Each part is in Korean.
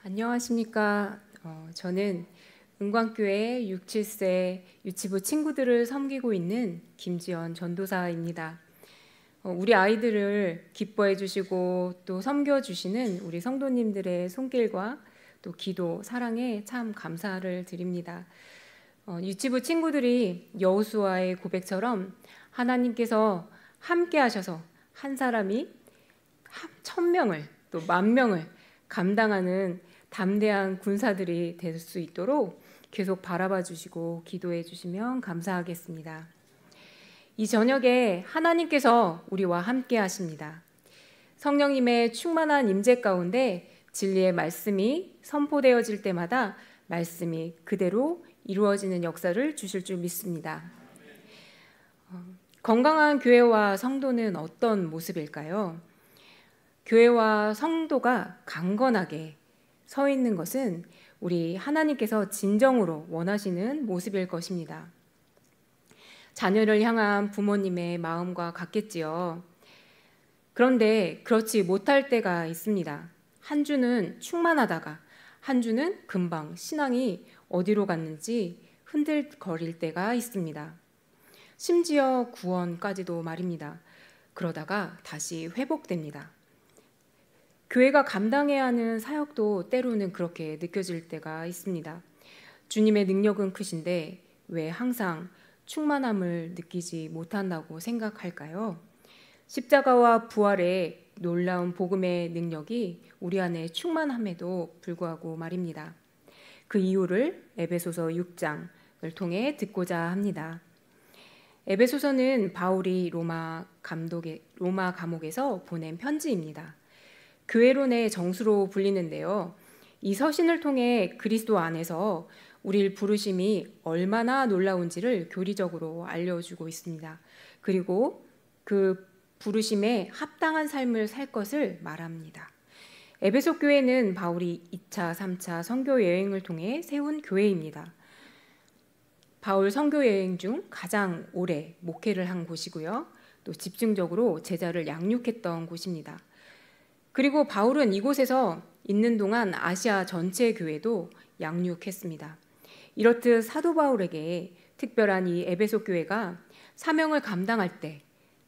안녕하십니까. 저는 은광교회 6, 7세 유치부 친구들을 섬기고 있는 김지연 전도사입니다. 우리 아이들을 기뻐해 주시고 또 섬겨 주시는 우리 성도님들의 손길과 또 기도, 사랑에 참 감사를 드립니다. 유치부 친구들이 여호수아의 고백처럼 하나님께서 함께 하셔서 한 사람이 1,000명을 또 10,000명을 감당하는 담대한 군사들이 될 수 있도록 계속 바라봐 주시고 기도해 주시면 감사하겠습니다. 이 저녁에 하나님께서 우리와 함께 하십니다. 성령님의 충만한 임재 가운데 진리의 말씀이 선포되어질 때마다 말씀이 그대로 이루어지는 역사를 주실 줄 믿습니다. 건강한 교회와 성도는 어떤 모습일까요? 교회와 성도가 강건하게 서 있는 것은 우리 하나님께서 진정으로 원하시는 모습일 것입니다. 자녀를 향한 부모님의 마음과 같겠지요. 그런데 그렇지 못할 때가 있습니다. 한 주는 충만하다가 한 주는 금방 신앙이 어디로 갔는지 흔들거릴 때가 있습니다. 심지어 구원까지도 말입니다. 그러다가 다시 회복됩니다. 교회가 감당해야 하는 사역도 때로는 그렇게 느껴질 때가 있습니다. 주님의 능력은 크신데 왜 항상 충만함을 느끼지 못한다고 생각할까요? 십자가와 부활의 놀라운 복음의 능력이 우리 안에 충만함에도 불구하고 말입니다. 그 이유를 에베소서 6장을 통해 듣고자 합니다. 에베소서는 바울이 로마 감옥에서 보낸 편지입니다. 교회론의 정수로 불리는데요. 이 서신을 통해 그리스도 안에서 우리를 부르심이 얼마나 놀라운지를 교리적으로 알려주고 있습니다. 그리고 그 부르심에 합당한 삶을 살 것을 말합니다. 에베소 교회는 바울이 2차, 3차 선교 여행을 통해 세운 교회입니다. 바울 선교 여행 중 가장 오래 목회를 한 곳이고요. 또 집중적으로 제자를 양육했던 곳입니다. 그리고 바울은 이곳에서 있는 동안 아시아 전체 교회도 양육했습니다. 이렇듯 사도 바울에게 특별한 이 에베소 교회가 사명을 감당할 때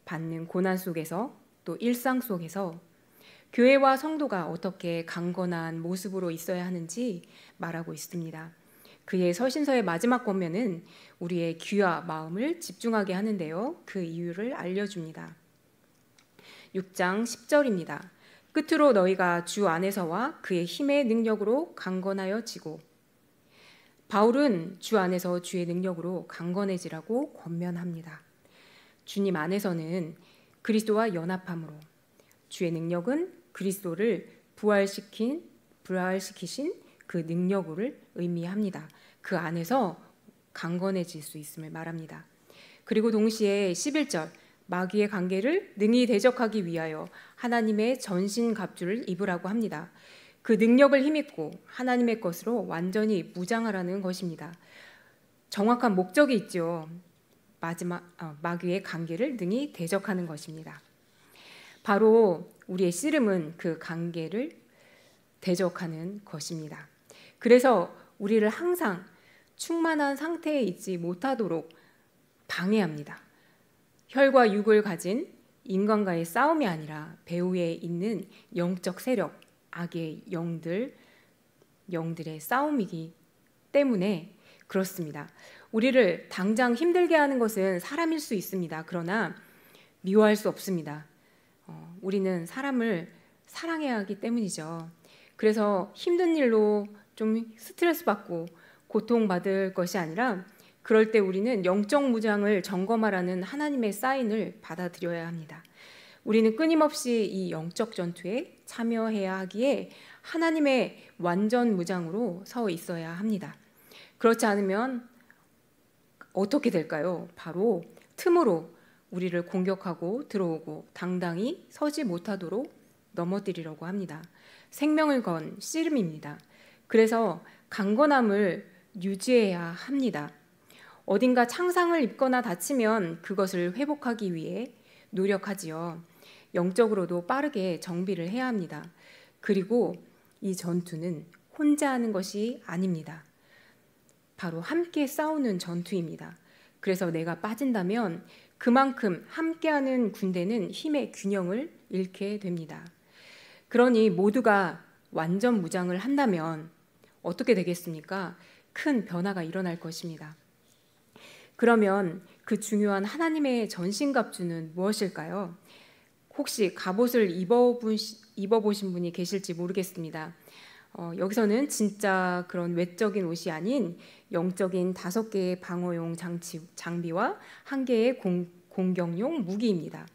받는 고난 속에서 또 일상 속에서 교회와 성도가 어떻게 강건한 모습으로 있어야 하는지 말하고 있습니다. 그의 서신서의 마지막 권면은 우리의 귀와 마음을 집중하게 하는데요. 그 이유를 알려줍니다. 6장 10절입니다. 끝으로 너희가 주 안에서와 그의 힘의 능력으로 강건하여 지고. 바울은 주 안에서 주의 능력으로 강건해지라고 권면합니다. 주님 안에서는 그리스도와 연합함으로, 주의 능력은 그리스도를 부활시키신 그 능력을 의미합니다. 그 안에서 강건해질 수 있음을 말합니다. 그리고 동시에 11절 마귀의 관계를 능히 대적하기 위하여 하나님의 전신갑주를 입으라고 합니다. 그 능력을 힘입고 하나님의 것으로 완전히 무장하라는 것입니다. 정확한 목적이 있죠. 마귀의 관계를 능히 대적하는 것입니다. 바로 우리의 씨름은 그 관계를 대적하는 것입니다. 그래서 우리를 항상 충만한 상태에 있지 못하도록 방해합니다. 혈과 육을 가진 인간과의 싸움이 아니라 배후에 있는 영적 세력, 악의 영들의 싸움이기 때문에 그렇습니다. 우리를 당장 힘들게 하는 것은 사람일 수 있습니다. 그러나 미워할 수 없습니다. 우리는 사람을 사랑해야 하기 때문이죠. 그래서 힘든 일로 좀 스트레스 받고 고통받을 것이 아니라 그럴 때 우리는 영적 무장을 점검하라는 하나님의 사인을 받아들여야 합니다. 우리는 끊임없이 이 영적 전투에 참여해야 하기에 하나님의 완전 무장으로 서 있어야 합니다. 그렇지 않으면 어떻게 될까요? 바로 틈으로 우리를 공격하고 들어오고 당당히 서지 못하도록 넘어뜨리려고 합니다. 생명을 건 씨름입니다. 그래서 강건함을 유지해야 합니다. 어딘가 창상을 입거나 다치면 그것을 회복하기 위해 노력하지요. 영적으로도 빠르게 정비를 해야 합니다. 그리고 이 전투는 혼자 하는 것이 아닙니다. 바로 함께 싸우는 전투입니다. 그래서 내가 빠진다면 그만큼 함께하는 군대는 힘의 균형을 잃게 됩니다. 그러니 모두가 완전 무장을 한다면 어떻게 되겠습니까? 큰 변화가 일어날 것입니다. 그러면 그 중요한 하나님의 전신갑주는 무엇일까요? 혹시 갑옷을 입어보신 분이 계실지 모르겠습니다. 여기서는 진짜 그런 외적인 옷이 아닌 영적인 5개의 방어용 장비와 1개의 공격용 무기입니다.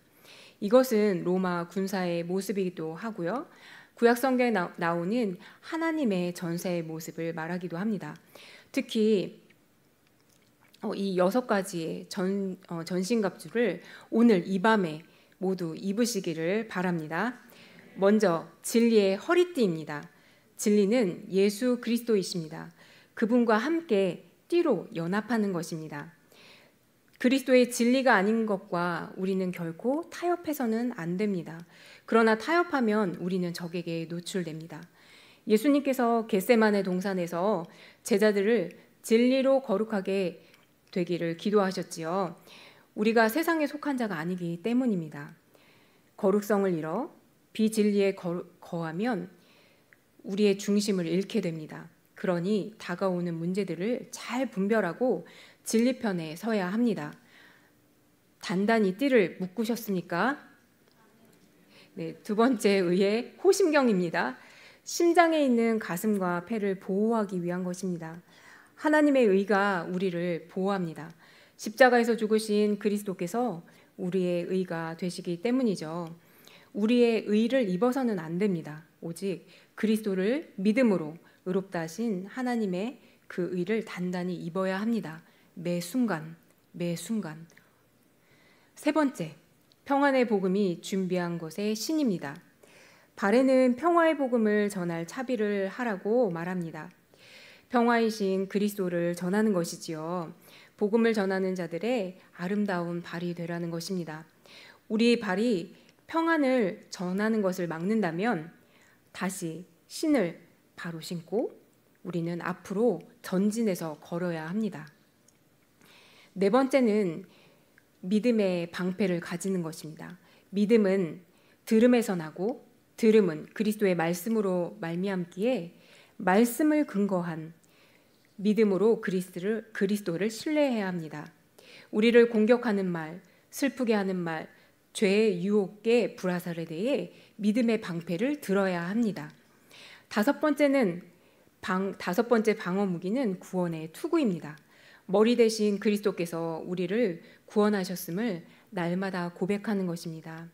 이것은 로마 군사의 모습이기도 하고요. 구약 성경에 나오는 하나님의 전세의 모습을 말하기도 합니다. 특히 이 6가지의 전신갑주를 오늘 이 밤에 모두 입으시기를 바랍니다. 먼저 진리의 허리띠입니다. 진리는 예수 그리스도이십니다. 그분과 함께 띠로 연합하는 것입니다. 그리스도의 진리가 아닌 것과 우리는 결코 타협해서는 안 됩니다. 그러나 타협하면 우리는 적에게 노출됩니다. 예수님께서 겟세마네 동산에서 제자들을 진리로 거룩하게 되기를 기도하셨지요. 우리가 세상에 속한 자가 아니기 때문입니다. 거룩성을 잃어 비진리에 거하면 우리의 중심을 잃게 됩니다. 그러니 다가오는 문제들을 잘 분별하고 진리편에 서야 합니다. 단단히 띠를 묶으셨습니까? 네, 2번째 의의 호심경입니다. 심장에 있는 가슴과 폐를 보호하기 위한 것입니다. 하나님의 의가 우리를 보호합니다. 십자가에서 죽으신 그리스도께서 우리의 의가 되시기 때문이죠. 우리의 의를 입어서는 안 됩니다. 오직 그리스도를 믿음으로 의롭다 하신 하나님의 그 의를 단단히 입어야 합니다. 매 순간, 매 순간. 3번째, 평안의 복음이 준비한 것의 신입니다. 발에는 평화의 복음을 전할 차비를 하라고 말합니다. 평화이신 그리스도를 전하는 것이지요. 복음을 전하는 자들의 아름다운 발이 되라는 것입니다. 우리 발이 평안을 전하는 것을 막는다면 다시 신을 바로 신고 우리는 앞으로 전진해서 걸어야 합니다. 4번째는 믿음의 방패를 가지는 것입니다. 믿음은 들음에서 나고 들음은 그리스도의 말씀으로 말미암기에 말씀을 근거한 믿음으로 그리스도를 신뢰해야 합니다. 우리를 공격하는 말, 슬프게 하는 말, 죄의 유혹에 불화살에 대해 믿음의 방패를 들어야 합니다. 5번째 방어 무기는 구원의 투구입니다. 머리 대신 그리스도께서 우리를 구원하셨음을 날마다 고백하는 것입니다.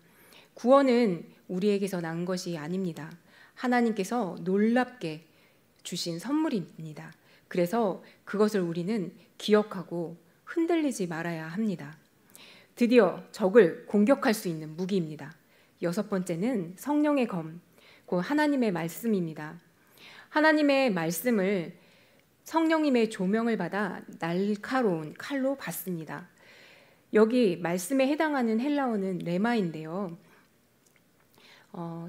구원은 우리에게서 난 것이 아닙니다. 하나님께서 놀랍게 주신 선물입니다. 그래서 그것을 우리는 기억하고 흔들리지 말아야 합니다. 드디어 적을 공격할 수 있는 무기입니다. 6번째는 성령의 검, 곧 하나님의 말씀입니다. 하나님의 말씀을 성령님의 조명을 받아 날카로운 칼로 받습니다. 여기 말씀에 해당하는 헬라어는 레마인데요.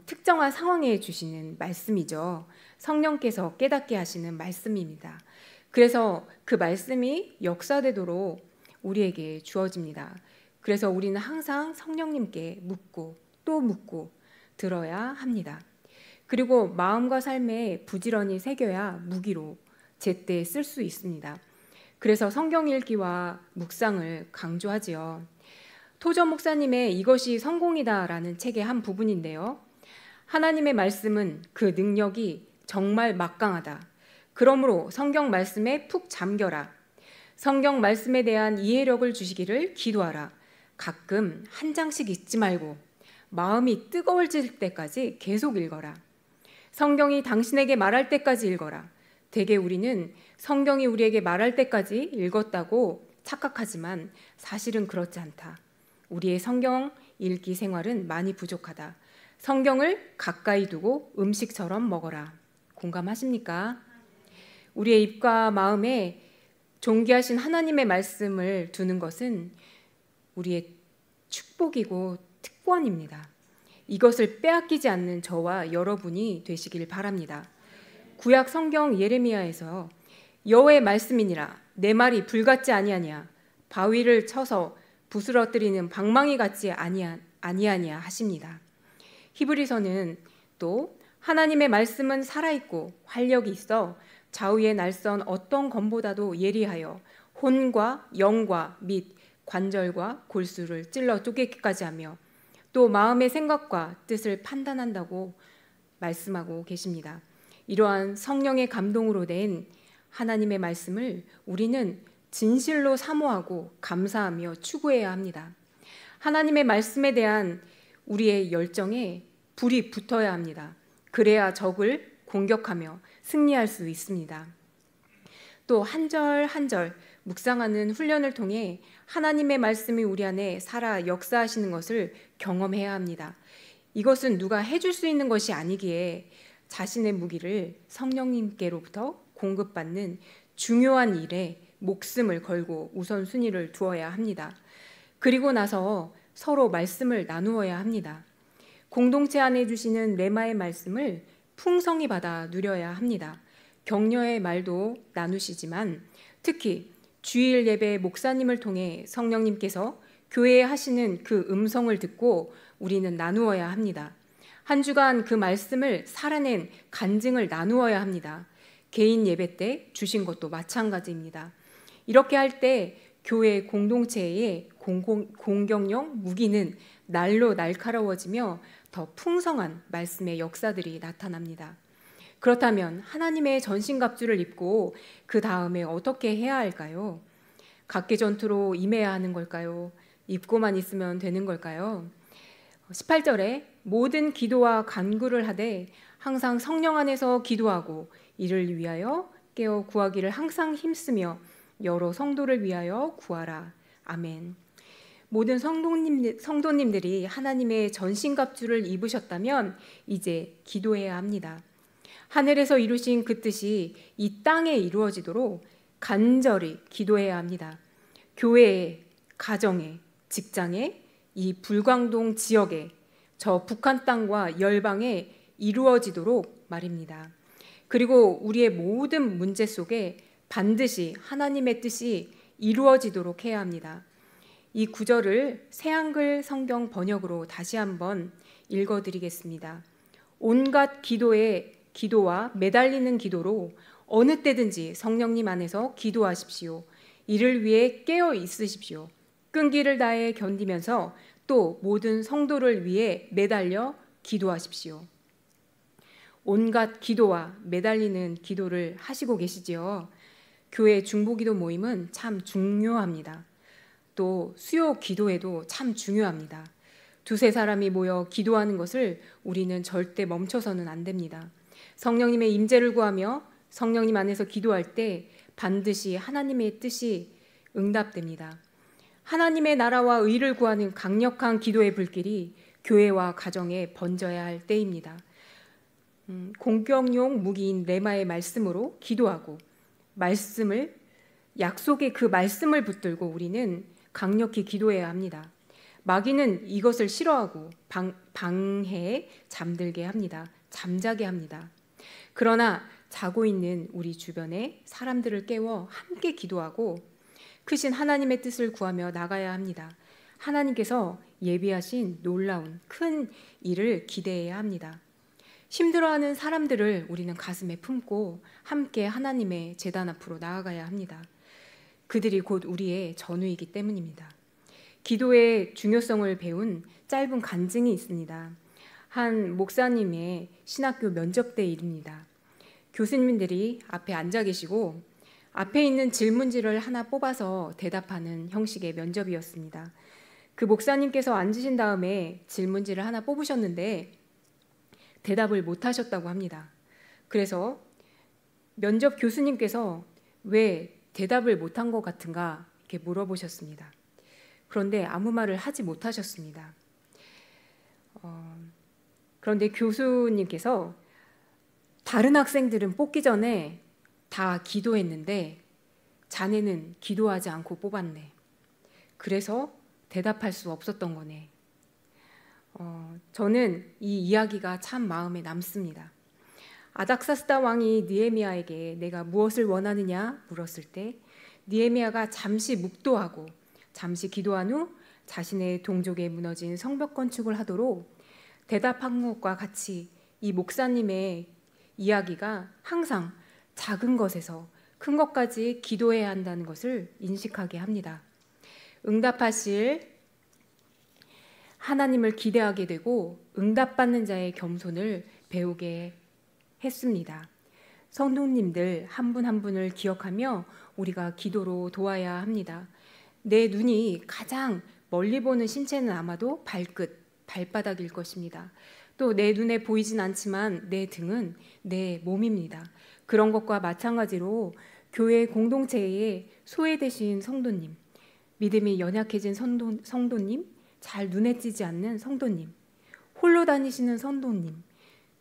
특정한 상황에 주시는 말씀이죠. 성령께서 깨닫게 하시는 말씀입니다. 그래서 그 말씀이 역사되도록 우리에게 주어집니다. 그래서 우리는 항상 성령님께 묻고 또 묻고 들어야 합니다. 그리고 마음과 삶에 부지런히 새겨야 무기로 제때 쓸 수 있습니다. 그래서 성경 읽기와 묵상을 강조하지요. 토저 목사님의 이것이 성공이다라는 책의 한 부분인데요. 하나님의 말씀은 그 능력이 정말 막강하다. 그러므로 성경 말씀에 푹 잠겨라. 성경 말씀에 대한 이해력을 주시기를 기도하라. 가끔 한 장씩 읽지 말고 마음이 뜨거워질 때까지 계속 읽어라. 성경이 당신에게 말할 때까지 읽어라. 대개 우리는 성경이 우리에게 말할 때까지 읽었다고 착각하지만 사실은 그렇지 않다. 우리의 성경 읽기 생활은 많이 부족하다. 성경을 가까이 두고 음식처럼 먹어라. 공감하십니까? 우리의 입과 마음에 존귀하신 하나님의 말씀을 두는 것은 우리의 축복이고 특권입니다. 이것을 빼앗기지 않는 저와 여러분이 되시길 바랍니다. 구약 성경 예레미야에서 여호와의 말씀이니라 내 말이 불같지 아니하냐 바위를 쳐서 부스러뜨리는 방망이 같지 아니하냐 하십니다. 히브리서는 또 하나님의 말씀은 살아있고 활력이 있어 좌우의 날선 어떤 검보다도 예리하여 혼과 영과 및 관절과 골수를 찔러 쪼개기까지 하며 또 마음의 생각과 뜻을 판단한다고 말씀하고 계십니다. 이러한 성령의 감동으로 낸 하나님의 말씀을 우리는 진실로 사모하고 감사하며 추구해야 합니다. 하나님의 말씀에 대한 우리의 열정에 불이 붙어야 합니다. 그래야 적을 공격하며 승리할 수 있습니다. 또 한 절 한 절 묵상하는 훈련을 통해 하나님의 말씀이 우리 안에 살아 역사하시는 것을 경험해야 합니다. 이것은 누가 해줄 수 있는 것이 아니기에 자신의 무기를 성령님께로부터 공급받는 중요한 일에 목숨을 걸고 우선순위를 두어야 합니다. 그리고 나서 서로 말씀을 나누어야 합니다. 공동체 안에 주시는 레마의 말씀을 풍성히 받아 누려야 합니다. 격려의 말도 나누시지만 특히 주일 예배 목사님을 통해 성령님께서 교회에 하시는 그 음성을 듣고 우리는 나누어야 합니다. 한 주간 그 말씀을 살아낸 간증을 나누어야 합니다. 개인 예배 때 주신 것도 마찬가지입니다. 이렇게 할 때 교회 공동체의 공격용 무기는 날로 날카로워지며 더 풍성한 말씀의 역사들이 나타납니다. 그렇다면 하나님의 전신갑주를 입고 그 다음에 어떻게 해야 할까요? 각계전투로 임해야 하는 걸까요? 입고만 있으면 되는 걸까요? 18절에 모든 기도와 간구를 하되 항상 성령 안에서 기도하고 이를 위하여 깨어 구하기를 항상 힘쓰며 여러 성도를 위하여 구하라. 아멘. 모든 성도님들이 하나님의 전신갑주를 입으셨다면 이제 기도해야 합니다. 하늘에서 이루신 그 뜻이 이 땅에 이루어지도록 간절히 기도해야 합니다. 교회에, 가정에, 직장에, 이 불광동 지역에, 저 북한 땅과 열방에 이루어지도록 말입니다. 그리고 우리의 모든 문제 속에 반드시 하나님의 뜻이 이루어지도록 해야 합니다. 이 구절을 새한글 성경 번역으로 다시 한번 읽어드리겠습니다. 온갖 기도와 매달리는 기도로 어느 때든지 성령님 안에서 기도하십시오. 이를 위해 깨어 있으십시오. 끈기를 다해 견디면서 또 모든 성도를 위해 매달려 기도하십시오. 온갖 기도와 매달리는 기도를 하시고 계시지요. 교회 중보기도 모임은 참 중요합니다. 또 수요 기도에도 참 중요합니다. 두세 사람이 모여 기도하는 것을 우리는 절대 멈춰서는 안 됩니다. 성령님의 임재를 구하며 성령님 안에서 기도할 때 반드시 하나님의 뜻이 응답됩니다. 하나님의 나라와 의를 구하는 강력한 기도의 불길이 교회와 가정에 번져야 할 때입니다. 공격용 무기인 레마의 말씀으로 기도하고 약속의 그 말씀을 붙들고 우리는 강력히 기도해야 합니다. 마귀는 이것을 싫어하고 방해에 잠들게 합니다. 잠자게 합니다. 그러나 자고 있는 우리 주변의 사람들을 깨워 함께 기도하고 크신 하나님의 뜻을 구하며 나가야 합니다. 하나님께서 예비하신 놀라운 큰 일을 기대해야 합니다. 힘들어하는 사람들을 우리는 가슴에 품고 함께 하나님의 제단 앞으로 나아가야 합니다. 그들이 곧 우리의 전우이기 때문입니다. 기도의 중요성을 배운 짧은 간증이 있습니다. 한 목사님의 신학교 면접 때 일입니다. 교수님들이 앞에 앉아 계시고 앞에 있는 질문지를 하나 뽑아서 대답하는 형식의 면접이었습니다. 그 목사님께서 앉으신 다음에 질문지를 하나 뽑으셨는데 대답을 못 하셨다고 합니다. 그래서 면접 교수님께서 왜 대답을 못한 것 같은가 이렇게 물어보셨습니다. 그런데 아무 말을 하지 못하셨습니다. 그런데 교수님께서 다른 학생들은 뽑기 전에 다 기도했는데 자네는 기도하지 않고 뽑았네. 그래서 대답할 수 없었던 거네. 저는 이 이야기가 참 마음에 남습니다. 아닥사스다 왕이 느헤미야에게 내가 무엇을 원하느냐 물었을 때 느헤미야가 잠시 묵도하고 잠시 기도한 후 자신의 동족에 무너진 성벽 건축을 하도록 대답한 것과 같이 이 목사님의 이야기가 항상 작은 것에서 큰 것까지 기도해야 한다는 것을 인식하게 합니다. 응답하실 하나님을 기대하게 되고 응답받는 자의 겸손을 배우게 했습니다. 성도님들 한 분 한 분을 기억하며 우리가 기도로 도와야 합니다. 내 눈이 가장 멀리 보는 신체는 아마도 발바닥일 것입니다. 또 내 눈에 보이진 않지만 내 등은 내 몸입니다. 그런 것과 마찬가지로 교회 공동체에 소외되신 성도님, 믿음이 연약해진 성도님, 잘 눈에 띄지 않는 성도님, 홀로 다니시는 성도님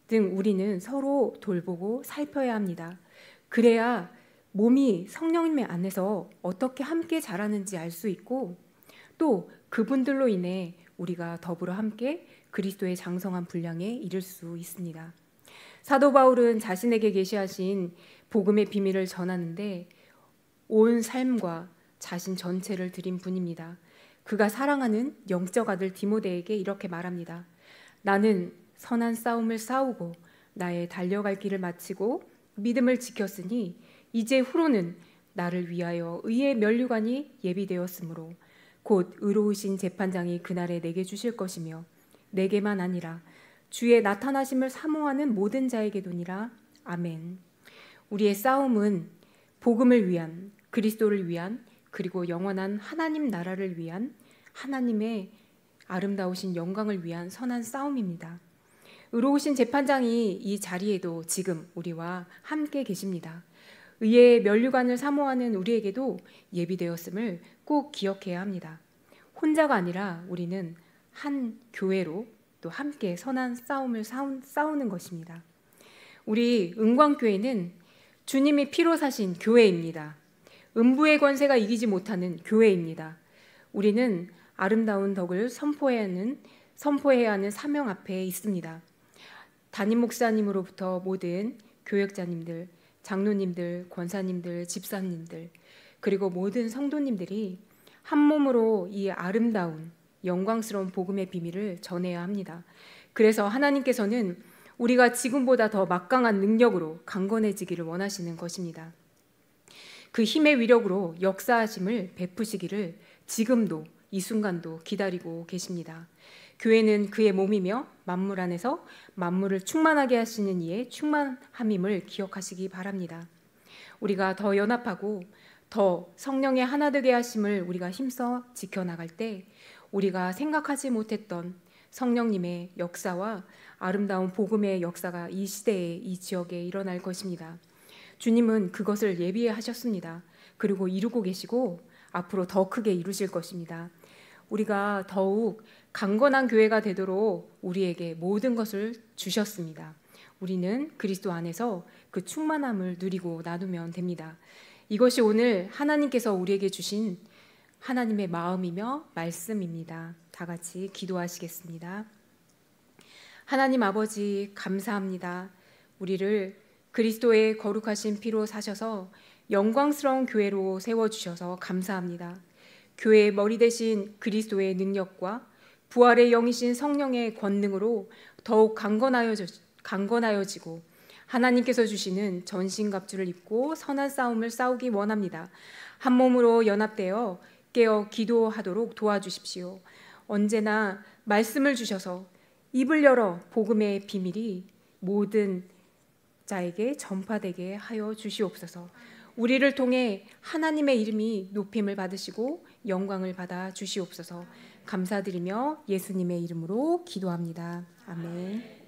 등 우리는 서로 돌보고 살펴야 합니다. 그래야 몸이 성령님의 안에서 어떻게 함께 자라는지 알 수 있고 또 그분들로 인해 우리가 더불어 함께 그리스도의 장성한 분량에 이를 수 있습니다. 사도 바울은 자신에게 계시하신 복음의 비밀을 전하는데 온 삶과 자신 전체를 드린 분입니다. 그가 사랑하는 영적 아들 디모데에게 이렇게 말합니다. 나는 선한 싸움을 싸우고 나의 달려갈 길을 마치고 믿음을 지켰으니 이제 후로는 나를 위하여 의의 면류관이 예비되었으므로 곧 의로우신 재판장이 그날에 내게 주실 것이며 내게만 아니라 주의 나타나심을 사모하는 모든 자에게도니라. 아멘. 우리의 싸움은 복음을 위한, 그리스도를 위한, 그리고 영원한 하나님 나라를 위한, 하나님의 아름다우신 영광을 위한 선한 싸움입니다. 의로우신 재판장이 이 자리에도 지금 우리와 함께 계십니다. 의의 면류관을 사모하는 우리에게도 예비되었음을 꼭 기억해야 합니다. 혼자가 아니라 우리는 한 교회로 또 함께 선한 싸움을 싸우는 것입니다. 우리 은광교회는 주님이 피로 사신 교회입니다. 음부의 권세가 이기지 못하는 교회입니다. 우리는 아름다운 덕을 선포해야 하는 사명 앞에 있습니다. 담임 목사님으로부터 모든 교역자님들, 장로님들, 권사님들, 집사님들, 그리고 모든 성도님들이 한 몸으로 이 아름다운 영광스러운 복음의 비밀을 전해야 합니다. 그래서 하나님께서는 우리가 지금보다 더 막강한 능력으로 강건해지기를 원하시는 것입니다. 그 힘의 위력으로 역사하심을 베푸시기를 지금도 이 순간도 기다리고 계십니다. 교회는 그의 몸이며 만물 안에서 만물을 충만하게 하시는 이의 충만함임을 기억하시기 바랍니다. 우리가 더 연합하고 더 성령의 하나 되게 하심을 우리가 힘써 지켜나갈 때 우리가 생각하지 못했던 성령님의 역사와 아름다운 복음의 역사가 이 시대에 이 지역에 일어날 것입니다. 주님은 그것을 예비하셨습니다. 그리고 이루고 계시고 앞으로 더 크게 이루실 것입니다. 우리가 더욱 강건한 교회가 되도록 우리에게 모든 것을 주셨습니다. 우리는 그리스도 안에서 그 충만함을 누리고 나누면 됩니다. 이것이 오늘 하나님께서 우리에게 주신 하나님의 마음이며 말씀입니다. 다 같이 기도하시겠습니다. 하나님 아버지 감사합니다. 우리를 그리스도의 거룩하신 피로 사셔서 영광스러운 교회로 세워주셔서 감사합니다. 교회의 머리 대신 그리스도의 능력과 부활의 영이신 성령의 권능으로 더욱 강건하여지고 하나님께서 주시는 전신갑주를 입고 선한 싸움을 싸우기 원합니다. 한 몸으로 연합되어 깨어 기도하도록 도와주십시오. 언제나 말씀을 주셔서 입을 열어 복음의 비밀이 모든 자에게 전파되게 하여 주시옵소서. 우리를 통해 하나님의 이름이 높임을 받으시고 영광을 받아 주시옵소서. 감사드리며 예수님의 이름으로 기도합니다. 아멘.